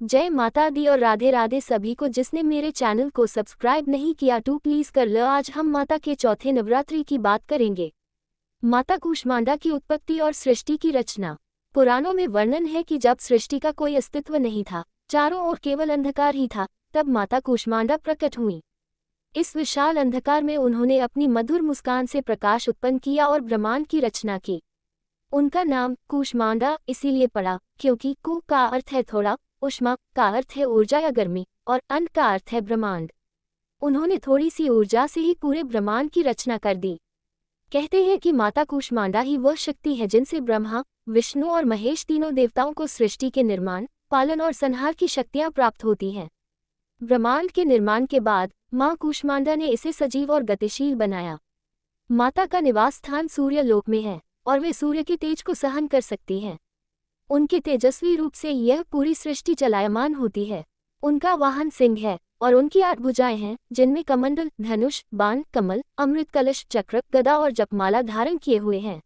जय माता दी और राधे राधे सभी को। जिसने मेरे चैनल को सब्सक्राइब नहीं किया तो प्लीज कर लो। आज हम माता के चौथे नवरात्रि की बात करेंगे। माता कूष्मांडा की उत्पत्ति और सृष्टि की रचना। पुराणों में वर्णन है कि जब सृष्टि का कोई अस्तित्व नहीं था, चारों ओर केवल अंधकार ही था, तब माता कूष्मांडा प्रकट हुई। इस विशाल अंधकार में उन्होंने अपनी मधुर मुस्कान से प्रकाश उत्पन्न किया और ब्रह्मांड की रचना की। उनका नाम कूष्मांडा इसीलिए पड़ा क्योंकि कु का अर्थ है थोड़ा, उष्मा का अर्थ है ऊर्जा या गर्मी, और अन का अर्थ है ब्रह्मांड। उन्होंने थोड़ी सी ऊर्जा से ही पूरे ब्रह्मांड की रचना कर दी। कहते हैं कि माता कूष्मांडा ही वह शक्ति है जिनसे ब्रह्मा, विष्णु और महेश तीनों देवताओं को सृष्टि के निर्माण, पालन और संहार की शक्तियां प्राप्त होती हैं। ब्रह्मांड के निर्माण के बाद मां कूष्मांडा ने इसे सजीव और गतिशील बनाया। माता का निवास स्थान सूर्य लोक में है और वे सूर्य के तेज को सहन कर सकती हैं। उनके तेजस्वी रूप से यह पूरी सृष्टि चलायमान होती है। उनका वाहन सिंह है और उनकी 8 भुजाएं हैं, जिनमें कमंडल, धनुष, बाण, कमल, अमृत कलश, चक्र, गदा और जपमाला धारण किए हुए हैं।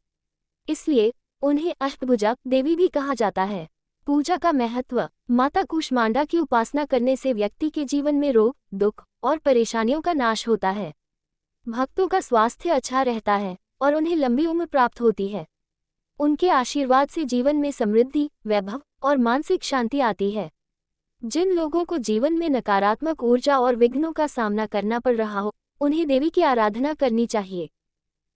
इसलिए उन्हें अष्टभुजा देवी भी कहा जाता है। पूजा का महत्व। माता कूष्मांडा की उपासना करने से व्यक्ति के जीवन में रोग, दुख और परेशानियों का नाश होता है। भक्तों का स्वास्थ्य अच्छा रहता है और उन्हें लंबी उम्र प्राप्त होती है। उनके आशीर्वाद से जीवन में समृद्धि, वैभव और मानसिक शांति आती है। जिन लोगों को जीवन में नकारात्मक ऊर्जा और विघ्नों का सामना करना पड़ रहा हो, उन्हें देवी की आराधना करनी चाहिए।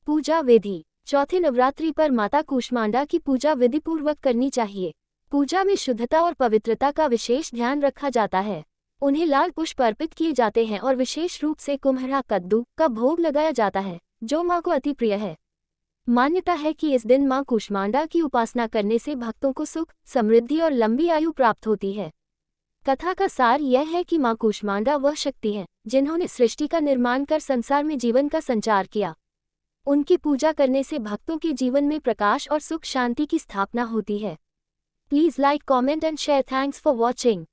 पूजा विधि। चौथे नवरात्रि पर माता कूष्मांडा की पूजा विधि पूर्वक करनी चाहिए। पूजा में शुद्धता और पवित्रता का विशेष ध्यान रखा जाता है। उन्हें लाल पुष्प अर्पित किए जाते हैं और विशेष रूप से कुम्हरा कद्दू का भोग लगाया जाता है, जो मां को अति प्रिय है। मान्यता है कि इस दिन मां कूष्मांडा की उपासना करने से भक्तों को सुख, समृद्धि और लंबी आयु प्राप्त होती है। कथा का सार यह है कि मां कूष्मांडा वह शक्ति है जिन्होंने सृष्टि का निर्माण कर संसार में जीवन का संचार किया। उनकी पूजा करने से भक्तों के जीवन में प्रकाश और सुख शांति की स्थापना होती है। Please like, comment and share. Thanks for watching.